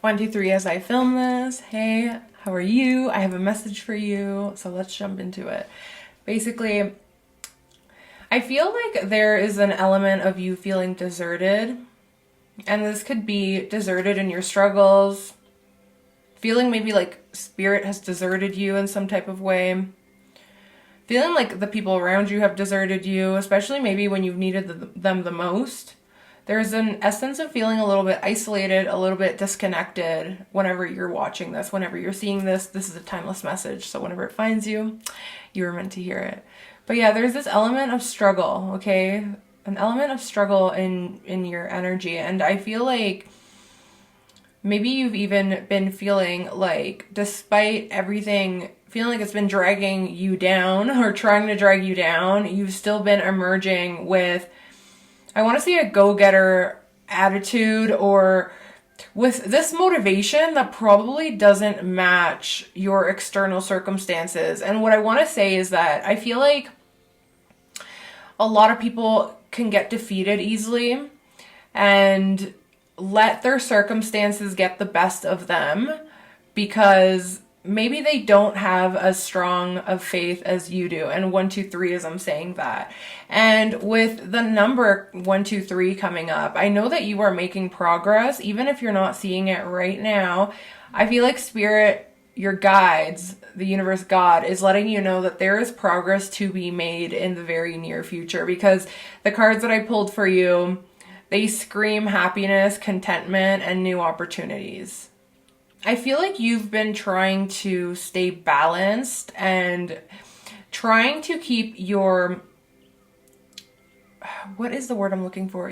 One, two, three, as I film this. Hey, how are you? I have a message for you. So let's jump into it. Basically, I feel like there is an element of you feeling deserted. And this could be deserted in your struggles, feeling maybe like spirit has deserted you in some type of way, feeling like the people around you have deserted you, especially maybe when you've needed them the most. There's an essence of feeling a little bit isolated, a little bit disconnected whenever you're watching this, whenever you're seeing this. This is a timeless message, so whenever it finds you, you were meant to hear it. But yeah, there's this element of struggle, okay? An element of struggle in your energy, and I feel like maybe you've even been feeling like, despite everything, feeling like it's been dragging you down or trying to drag you down, you've still been emerging with, I want to say, a go-getter attitude, or with this motivation that probably doesn't match your external circumstances. And what I want to say is that I feel like a lot of people can get defeated easily and let their circumstances get the best of them because maybe they don't have as strong of faith as you do. And 1, 2, 3 as I'm saying that. And with the number 1, 2, 3 coming up, I know that you are making progress, even if you're not seeing it right now. I feel like Spirit, your guides, the universe, God, is letting you know that there is progress to be made in the very near future, because the cards that I pulled for you, they scream happiness, contentment, and new opportunities. I feel like you've been trying to stay balanced and trying to keep your, what is the word I'm looking for?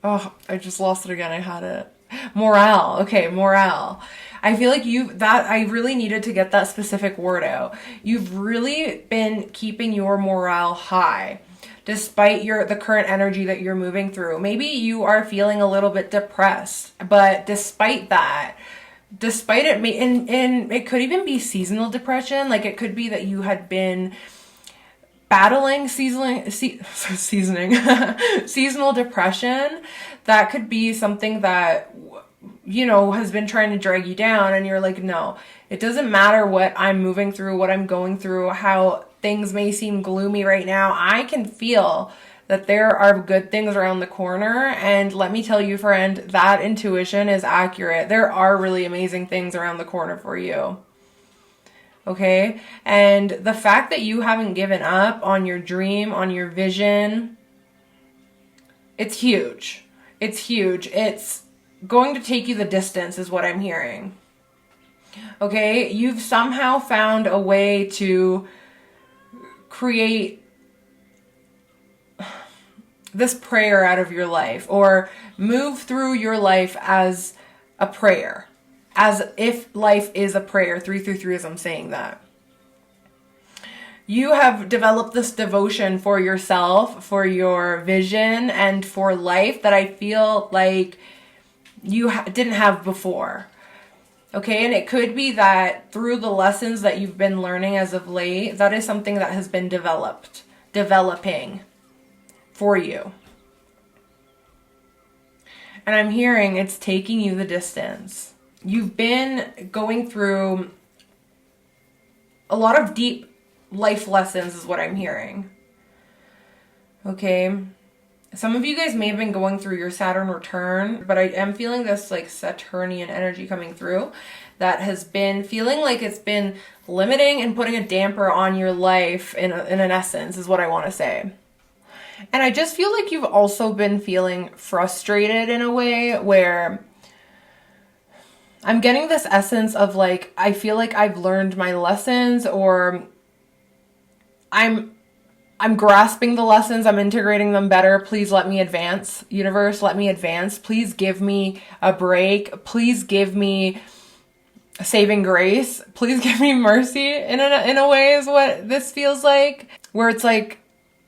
I just lost it again. I had it. Morale. Okay, morale. I feel like I really needed to get that specific word out. You've really been keeping your morale high despite the current energy that you're moving through. Maybe you are feeling a little bit depressed, but despite it, and it could even be seasonal depression. Like, it could be that you had been battling seasonal depression. That could be something that, has been trying to drag you down, and you're like, no, it doesn't matter what I'm moving through, what I'm going through, how things may seem gloomy right now. I can feel that there are good things around the corner. And let me tell you, friend, that intuition is accurate. There are really amazing things around the corner for you. Okay? And the fact that you haven't given up on your dream, on your vision, it's huge. It's huge. It's going to take you the distance, is what I'm hearing. Okay? You've somehow found a way to create this prayer out of your life, or move through your life as a prayer, as if life is a prayer. 3 through 3 as I'm saying that. You have developed this devotion for yourself, for your vision, and for life that I feel like you didn't have before. Okay, and it could be that through the lessons that you've been learning as of late, that is something that has been developing for you. And I'm hearing it's taking you the distance. You've been going through a lot of deep life lessons, is what I'm hearing. Okay. Some of you guys may have been going through your Saturn return, but I am feeling this like Saturnian energy coming through that has been feeling like it's been limiting and putting a damper on your life in an essence, is what I want to say. And I just feel like you've also been feeling frustrated in a way where I'm getting this essence of like, I feel like I've learned my lessons, or I'm grasping the lessons, I'm integrating them better. Please let me advance. Universe, let me advance. Please give me a break. Please give me saving grace. Please give me mercy in a way, is what this feels like. Where it's like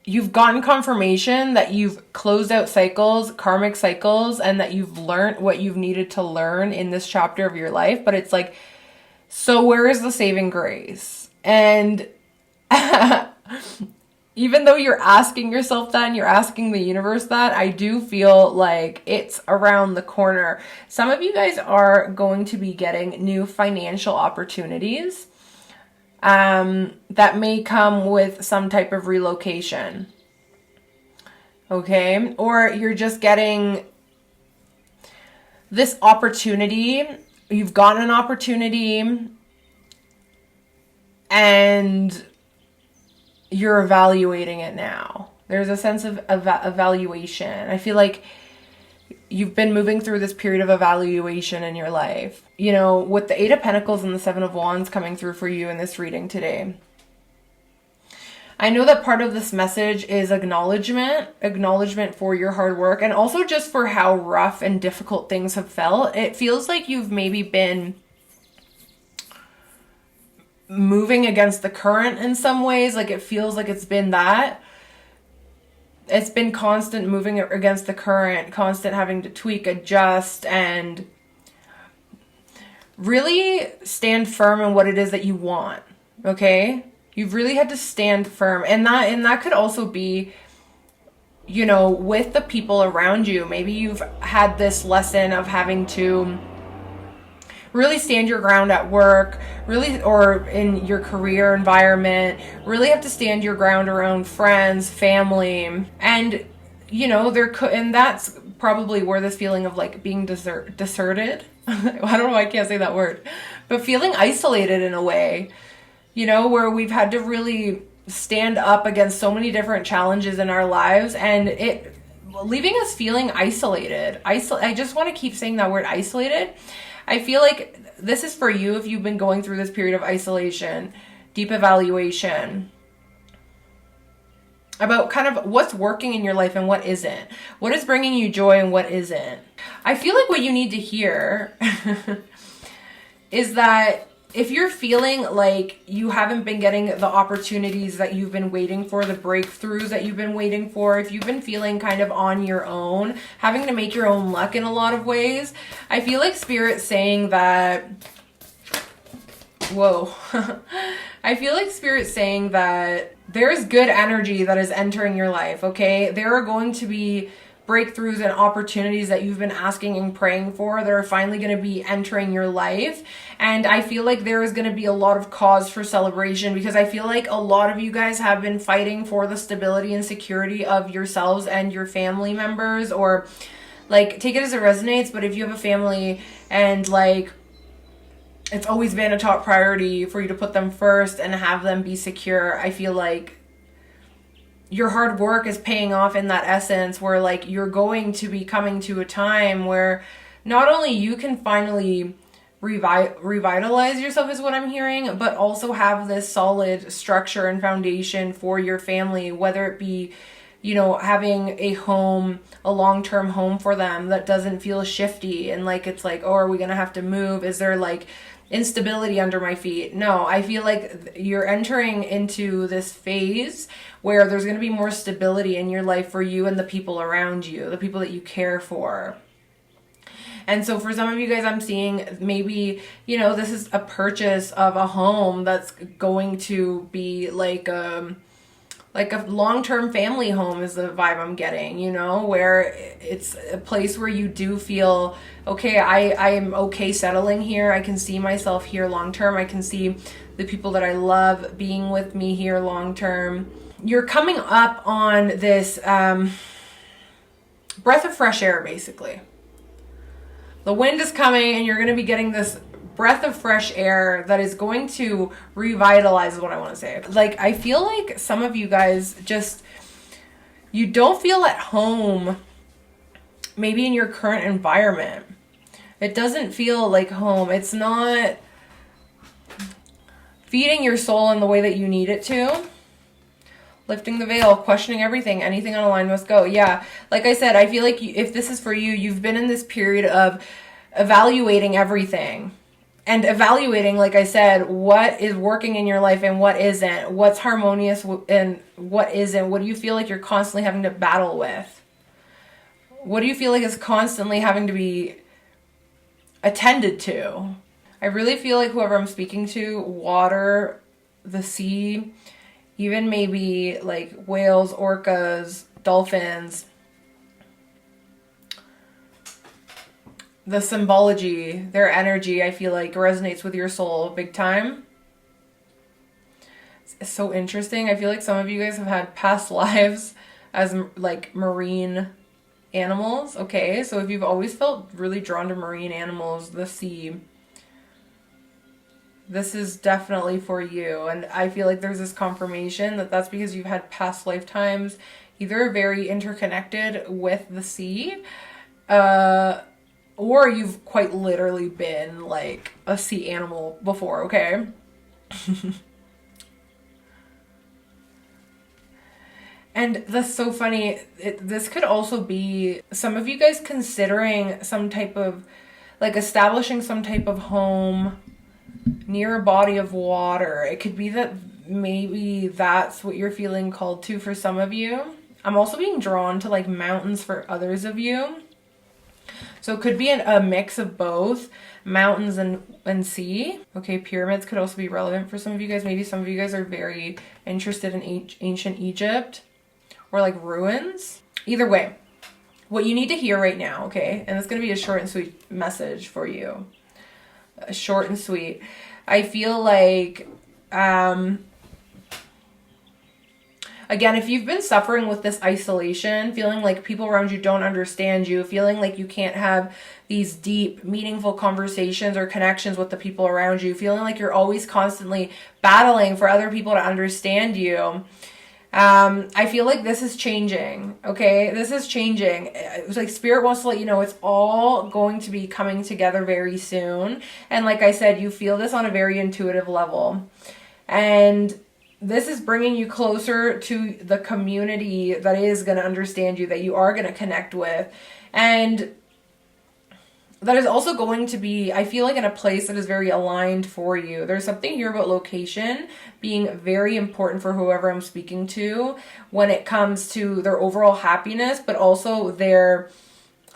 you've gotten confirmation that you've closed out cycles, karmic cycles, and that you've learned what you've needed to learn in this chapter of your life. But it's like, so where is the saving grace? And even though you're asking yourself that and you're asking the universe that, I do feel like it's around the corner. Some of you guys are going to be getting new financial opportunities that may come with some type of relocation. Okay? Or you're just getting this opportunity. You've gotten an opportunity and you're evaluating it now. There's a sense of evaluation. I feel like you've been moving through this period of evaluation in your life. You know, with the Eight of Pentacles and the Seven of Wands coming through for you in this reading today. I know that part of this message is acknowledgement for your hard work, and also just for how rough and difficult things have felt. It feels like you've maybe been moving against the current in some ways. Like, it feels like it's been that. It's been constant moving against the current, constant having to tweak, adjust, and really stand firm in what it is that you want. Okay? You've really had to stand firm. And that could also be, you know, with the people around you. Maybe you've had this lesson of having to really stand your ground at work, really, or in your career environment, really have to stand your ground around friends, family, and, you know, and that's probably where this feeling of like being deserted, I don't know why I can't say that word, but feeling isolated in a way, you know, where we've had to really stand up against so many different challenges in our lives, and it leaving us feeling isolated. I just want to keep saying that word, isolated. I feel like this is for you if you've been going through this period of isolation, deep evaluation about kind of what's working in your life and what isn't. What is bringing you joy and what isn't. I feel like what you need to hear is that if you're feeling like you haven't been getting the opportunities that you've been waiting for, the breakthroughs that you've been waiting for, if you've been feeling kind of on your own, having to make your own luck in a lot of ways, I feel like Spirit's saying that, whoa, I feel like Spirit's saying that there's good energy that is entering your life, okay? There are going to be breakthroughs and opportunities that you've been asking and praying for that are finally going to be entering your life. And I feel like there is going to be a lot of cause for celebration, because I feel like a lot of you guys have been fighting for the stability and security of yourselves and your family members, or like, take it as it resonates, but if you have a family and like it's always been a top priority for you to put them first and have them be secure, I feel like your hard work is paying off in that essence, where like you're going to be coming to a time where not only you can finally revitalize yourself, is what I'm hearing, but also have this solid structure and foundation for your family, whether it be, you know, having a home, a long-term home for them that doesn't feel shifty and like it's like, oh, are we gonna have to move? Is there like instability under my feet? No, I feel like you're entering into this phase where there's going to be more stability in your life for you and the people around you, the people that you care for. And so for some of you guys, I'm seeing maybe, you know, this is a purchase of a home that's going to be like a long-term family home is the vibe I'm getting, you know, where it's a place where you do feel, okay, I'm okay settling here. I can see myself here long-term. I can see the people that I love being with me here long-term. You're coming up on this breath of fresh air, basically. The wind is coming and you're going to be getting this breath of fresh air that is going to revitalize, is what I want to say. Like, I feel like some of you guys just, you don't feel at home maybe in your current environment. It doesn't feel like home. It's not feeding your soul in the way that you need it to. Lifting the veil, questioning everything, anything on a line must go. Yeah, like I said, I feel like if this is for you, you've been in this period of evaluating everything. And evaluating, like I said, what is working in your life and what isn't. What's harmonious and what isn't. What do you feel like you're constantly having to battle with? What do you feel like is constantly having to be attended to? I really feel like whoever I'm speaking to, water, the sea, even maybe like whales, orcas, dolphins. The symbology, their energy, I feel like resonates with your soul big time. It's so interesting. I feel like some of you guys have had past lives as like marine animals. Okay, so if you've always felt really drawn to marine animals, the sea, this is definitely for you. And I feel like there's this confirmation that that's because you've had past lifetimes either very interconnected with the sea, or you've quite literally been like a sea animal before, okay? And that's so funny. This could also be some of you guys considering some type of, like establishing some type of home near a body of water. It could be that maybe that's what you're feeling called to for some of you. I'm also being drawn to like mountains for others of you. So it could be a mix of both mountains and sea. Okay, pyramids could also be relevant for some of you guys. Maybe some of you guys are very interested in ancient Egypt or like ruins. Either way, what you need to hear right now, okay? And it's going to be a short and sweet message for you. Short and sweet. I feel like, again, if you've been suffering with this isolation, feeling like people around you don't understand you, feeling like you can't have these deep, meaningful conversations or connections with the people around you, feeling like you're always constantly battling for other people to understand you, I feel like this is changing, okay? This is changing. It's like Spirit wants to let you know it's all going to be coming together very soon. And like I said, you feel this on a very intuitive level. And this is bringing you closer to the community that is going to understand you, that you are going to connect with. And that is also going to be, I feel like, in a place that is very aligned for you. There's something here about location being very important for whoever I'm speaking to when it comes to their overall happiness, but also their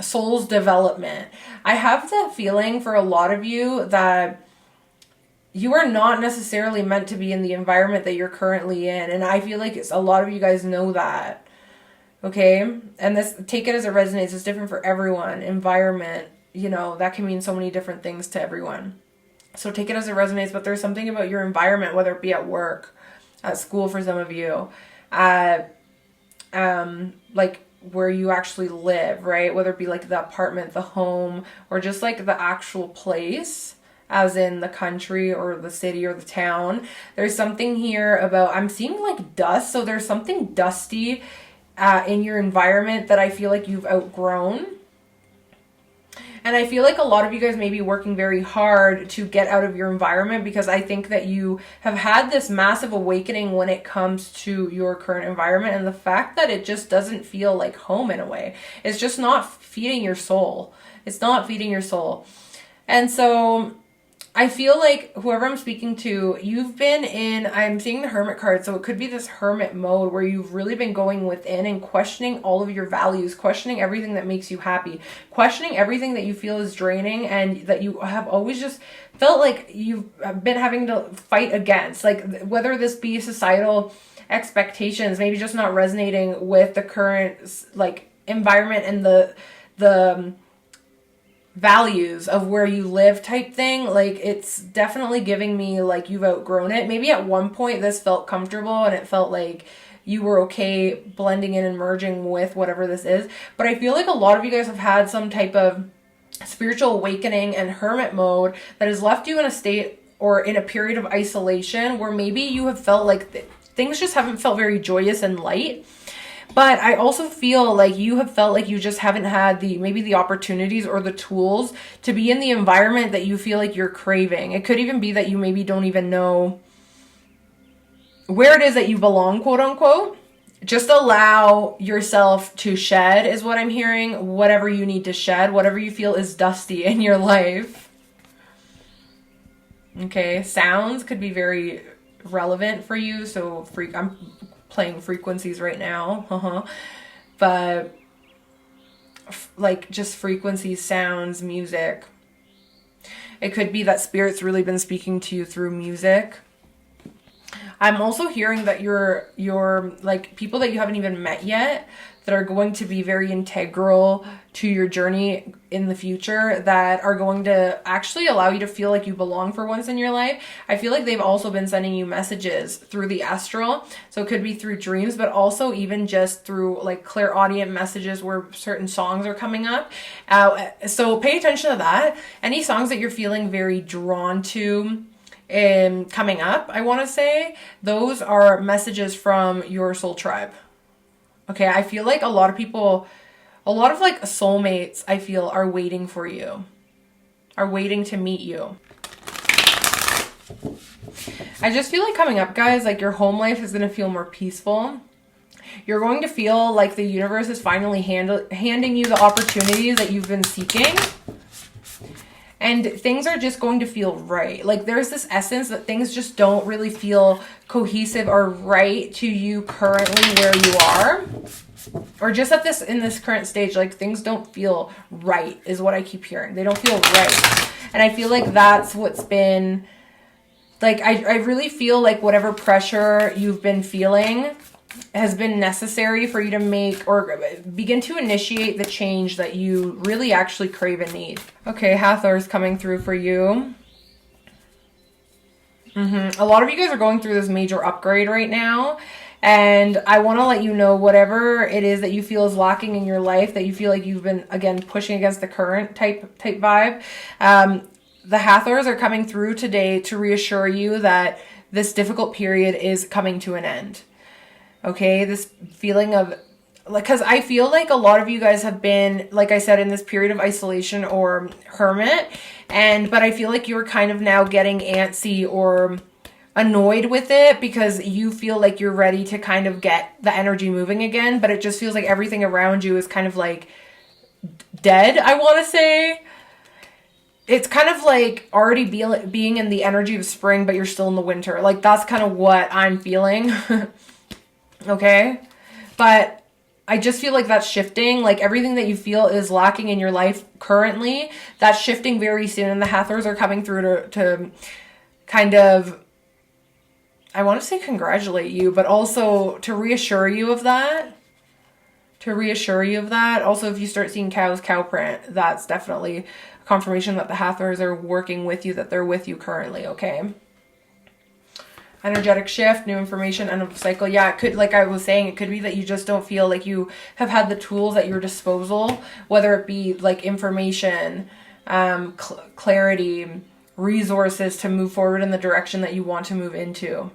soul's development. I have the feeling for a lot of you that you are not necessarily meant to be in the environment that you're currently in. And I feel like a lot of you guys know that. Okay? And this, take it as it resonates. It's different for everyone. Environment, you know, that can mean so many different things to everyone. So take it as it resonates, but there's something about your environment, whether it be at work, at school for some of you, like where you actually live, right? Whether it be like the apartment, the home, or just like the actual place, as in the country or the city or the town. There's something here about, I'm seeing like dust. So there's something dusty in your environment that I feel like you've outgrown. And I feel like a lot of you guys may be working very hard to get out of your environment, because I think that you have had this massive awakening when it comes to your current environment, and the fact that it just doesn't feel like home in a way. It's just not feeding your soul. It's not feeding your soul. And so I feel like whoever I'm speaking to, you've been in, I'm seeing the Hermit card, so it could be this hermit mode where you've really been going within and questioning all of your values, questioning everything that makes you happy, questioning everything that you feel is draining and that you have always just felt like you've been having to fight against. Like whether this be societal expectations, maybe just not resonating with the current like environment and the values of where you live type thing. Like it's definitely giving me like you've outgrown it. Maybe at one point this felt comfortable and it felt like you were okay blending in and merging with whatever this is. But I feel like a lot of you guys have had some type of spiritual awakening and hermit mode that has left you in a state or in a period of isolation where maybe you have felt like things just haven't felt very joyous and light. But I also feel like you have felt like you just haven't had maybe the opportunities or the tools to be in the environment that you feel like you're craving. It could even be that you maybe don't even know where it is that you belong, quote unquote. Just allow yourself to shed is what I'm hearing. Whatever you need to shed, whatever you feel is dusty in your life. Okay, sounds could be very relevant for you. So I'm playing frequencies right now, but like just frequencies, sounds, music. It could be that Spirit's really been speaking to you through music. I'm also hearing that you're like people that you haven't even met yet that are going to be very integral to your journey in the future, that are going to actually allow you to feel like you belong for once in your life. I feel like they've also been sending you messages through the astral. So it could be through dreams, but also even just through like clairaudient messages where certain songs are coming up. So pay attention to that. Any songs that you're feeling very drawn to coming up, I want to say, those are messages from your soul tribe. Okay, I feel like a lot of people, a lot of like soulmates, I feel, are waiting for you, are waiting to meet you. I just feel like coming up, guys, like your home life is going to feel more peaceful. You're going to feel like the universe is finally handing you the opportunities that you've been seeking. And things are just going to feel right. Like there's this essence that things just don't really feel cohesive or right to you currently where you are. Or just at this, in this current stage, like things don't feel right is what I keep hearing. They don't feel right. And I feel like that's what's been, like, I really feel like whatever pressure you've been feeling has been necessary for you to make or begin to initiate the change that you really actually crave and need. Okay, Hathor is coming through for you. A lot of you guys are going through this major upgrade right now. And I want to let you know whatever it is that you feel is lacking in your life, that you feel like you've been, again, pushing against the current type vibe. The Hathors are coming through today to reassure you that this difficult period is coming to an end. Okay, this feeling of, like, because I feel like a lot of you guys have been, like I said, in this period of isolation or hermit, but I feel like you're kind of now getting antsy or annoyed with it because you feel like you're ready to kind of get the energy moving again, but it just feels like everything around you is kind of like dead, I want to say. It's kind of like already being in the energy of spring, but you're still in the winter. Like that's kind of what I'm feeling. Okay, but I just feel like that's shifting. Like everything that you feel is lacking in your life currently, that's shifting very soon. And the Hathors are coming through to kind of, I want to say congratulate you, but also to reassure you of that. Also, if you start seeing cow print, that's definitely a confirmation that the Hathors are working with you, that they're with you currently, okay? Energetic shift, new information, end of cycle. Yeah, it could, like I was saying, it could be that you just don't feel like you have had the tools at your disposal, whether it be like information, clarity, resources to move forward in the direction that you want to move into.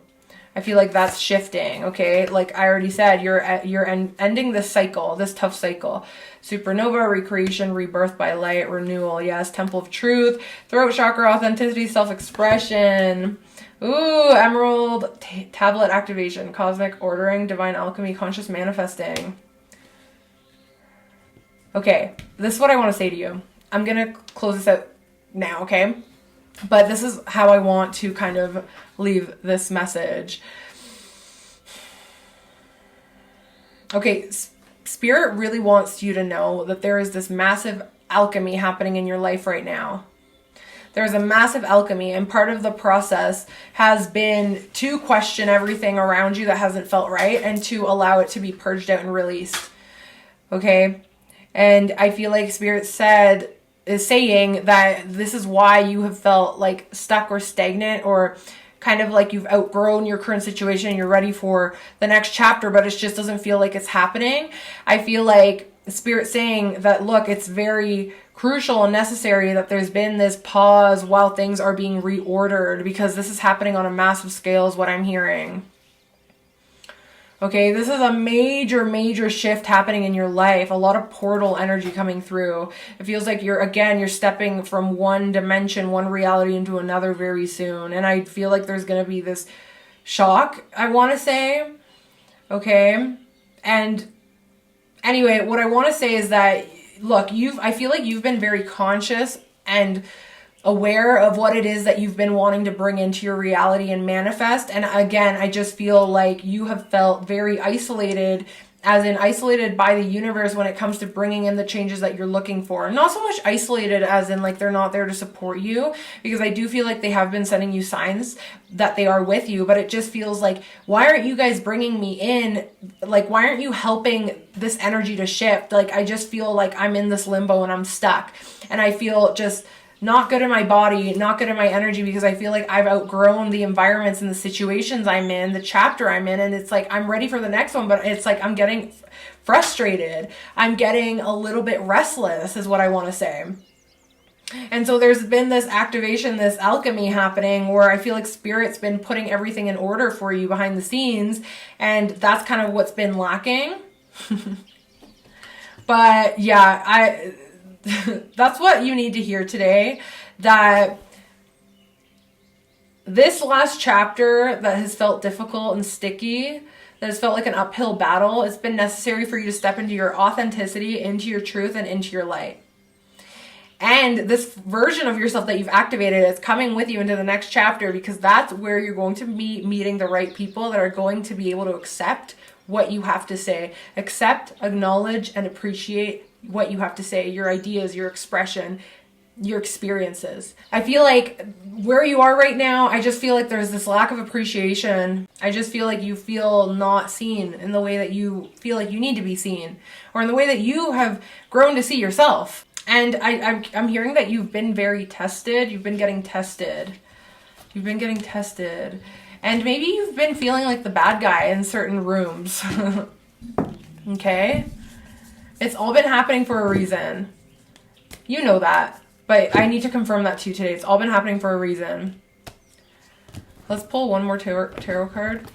I feel like that's shifting, okay? Like I already said, you're ending this cycle, this tough cycle. Supernova, recreation, rebirth by light, renewal. Yes, temple of truth, throat chakra, authenticity, self-expression. Ooh, emerald tablet activation, cosmic ordering, divine alchemy, conscious manifesting. Okay, this is what I want to say to you. I'm going to close this out now, okay? But this is how I want to kind of leave this message. Okay, Spirit really wants you to know that there is this massive alchemy happening in your life right now. There's a massive alchemy, and part of the process has been to question everything around you that hasn't felt right and to allow it to be purged out and released. Okay? And I feel like Spirit is saying that this is why you have felt like stuck or stagnant, or kind of like you've outgrown your current situation and you're ready for the next chapter, but it just doesn't feel like it's happening. I feel like Spirit saying that, look, it's very crucial and necessary that there's been this pause while things are being reordered, because this is happening on a massive scale is what I'm hearing. Okay, this is a major, major shift happening in your life. A lot of portal energy coming through. It feels like you're stepping from one dimension, one reality into another very soon. And I feel like there's going to be this shock, I want to say. Okay. And anyway, what I want to say is that, look, I feel like you've been very conscious and aware of what it is that you've been wanting to bring into your reality and manifest. And again, I just feel like you have felt very isolated as in isolated by the universe when it comes to bringing in the changes that you're looking for. Not so much isolated as in like they're not there to support you, because I do feel like they have been sending you signs that they are with you, but it just feels like, why aren't you guys bringing me in? Like, why aren't you helping this energy to shift? Like, I just feel like I'm in this limbo and I'm stuck, and I feel just not good in my body, not good in my energy, because I feel like I've outgrown the environments and the situations I'm in, the chapter I'm in, and it's like I'm ready for the next one, but it's like I'm getting frustrated. I'm getting a little bit restless is what I want to say. And so there's been this activation, this alchemy happening where I feel like Spirit's been putting everything in order for you behind the scenes, and that's kind of what's been lacking. But yeah, that's what you need to hear today, that this last chapter that has felt difficult and sticky, that has felt like an uphill battle, it's been necessary for you to step into your authenticity, into your truth, and into your light. And this version of yourself that you've activated is coming with you into the next chapter, because that's where you're going to be meeting the right people that are going to be able to accept what you have to say, accept, acknowledge, and appreciate what you have to say, your ideas, your expression, your experiences. I feel like where you are right now, I just feel like there's this lack of appreciation. I just feel like you feel not seen in the way that you feel like you need to be seen, or in the way that you have grown to see yourself. And I'm hearing that you've been very tested. You've been getting tested. You've been getting tested. And maybe you've been feeling like the bad guy in certain rooms. Okay? It's all been happening for a reason. You know that. But I need to confirm that to you today. It's all been happening for a reason. Let's pull one more tarot card.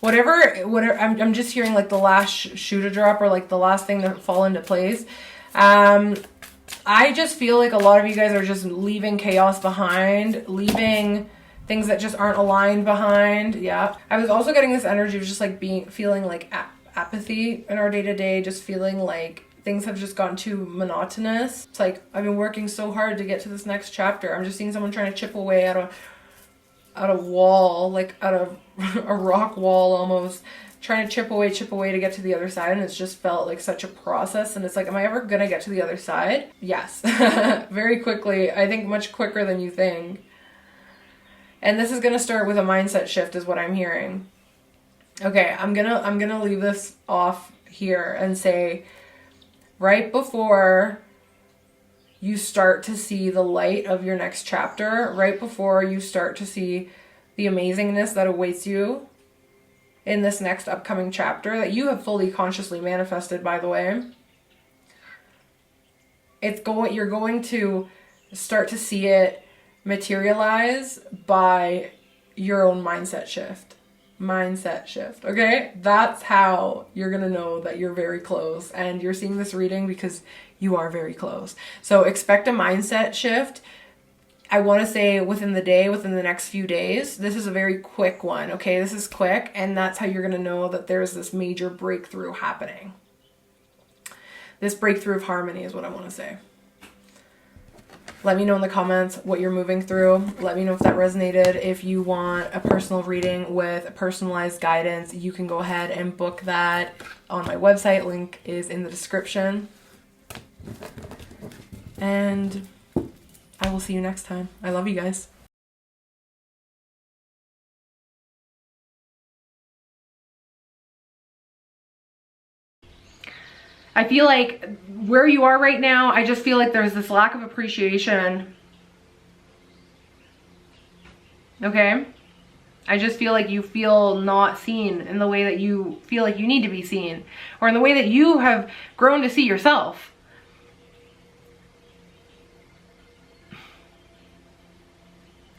Whatever, I'm just hearing like the last shoe to drop, or like the last thing to fall into place. I just feel like a lot of you guys are just leaving chaos behind, leaving things that just aren't aligned behind. Yeah. I was also getting this energy of just like feeling like apathy in our day-to-day, just feeling like things have just gotten too monotonous. It's like, I've been working so hard to get to this next chapter. I'm just seeing someone trying to chip away at a wall, like at a rock wall almost, trying to chip away to get to the other side, and it's just felt like such a process. And it's like, am I ever gonna get to the other side? Yes. Very quickly. I think much quicker than you think. And this is gonna start with a mindset shift is what I'm hearing. Okay, I'm gonna leave this off here and say, right before you start to see the light of your next chapter, right before you start to see the amazingness that awaits you in this next upcoming chapter that you have fully consciously manifested, by the way, you're going to start to see it materialize by your own mindset shift. Okay? That's how you're going to know that you're very close, and you're seeing this reading because you are very close. So expect a mindset shift. I want to say within the day, within the next few days. This is a very quick one, okay? This is quick, and that's how you're going to know that there's this major breakthrough happening. This breakthrough of harmony is what I want to say. Let me know in the comments what you're moving through. Let me know if that resonated. If you want a personal reading with personalized guidance, you can go ahead and book that on my website. Link is in the description. And I will see you next time. I love you guys. I feel like where you are right now, I just feel like there's this lack of appreciation. Okay? I just feel like you feel not seen in the way that you feel like you need to be seen, or in the way that you have grown to see yourself.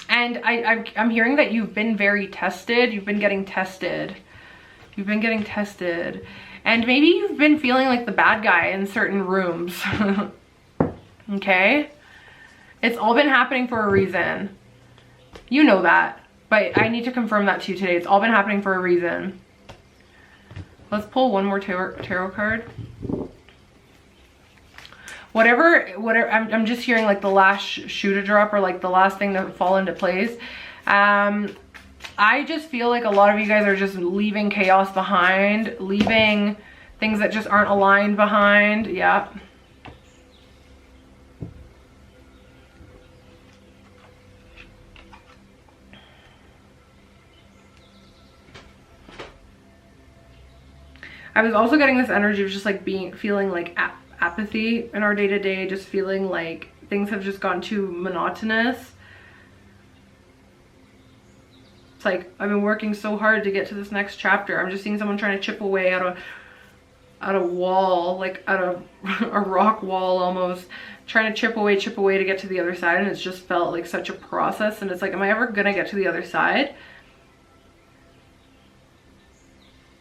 And I'm hearing that you've been very tested. You've been getting tested. You've been getting tested. And maybe you've been feeling like the bad guy in certain rooms. Okay? It's all been happening for a reason. You know that. But I need to confirm that to you today. It's all been happening for a reason. Let's pull one more tarot card. Whatever, I'm just hearing like the last shoe to drop, or like the last thing to fall into place. I just feel like a lot of you guys are just leaving chaos behind, leaving things that just aren't aligned behind. Yeah. I was also getting this energy of just like feeling like apathy in our day-to-day, just feeling like things have just gotten too monotonous. It's like I've been working so hard to get to this next chapter. I'm just seeing someone trying to chip away at a wall, like at a rock wall almost, trying to chip away to get to the other side, and it's just felt like such a process. And it's like, am I ever gonna get to the other side?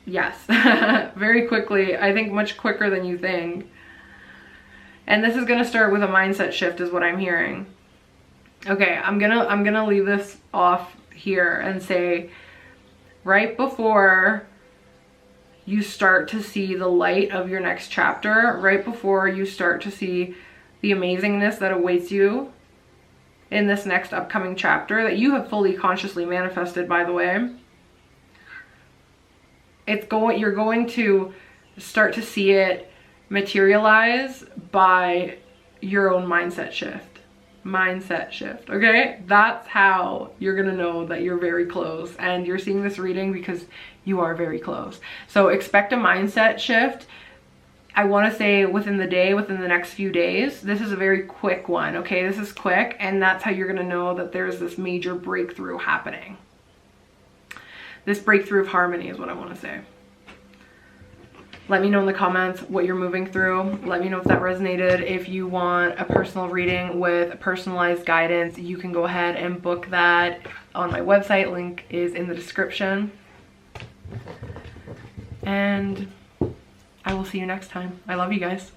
Yes. Very quickly. I think much quicker than you think. And this is gonna start with a mindset shift is what I'm hearing. Okay, I'm gonna leave this off here and say, right before you start to see the light of your next chapter, right before you start to see the amazingness that awaits you in this next upcoming chapter that you have fully consciously manifested, by the way, you're going to start to see it materialize by your own mindset shift. Okay, that's how you're gonna know that you're very close, and you're seeing this reading because you are very close. So expect a mindset shift. I want to say within the day, within the next few days. This is a very quick one. Okay, this is quick, and that's how you're gonna know that there's this major breakthrough happening. This breakthrough of harmony is what I want to say. Let me know in the comments what you're moving through. Let me know if that resonated. If you want a personal reading with personalized guidance, you can go ahead and book that on my website. Link is in the description. And I will see you next time. I love you guys.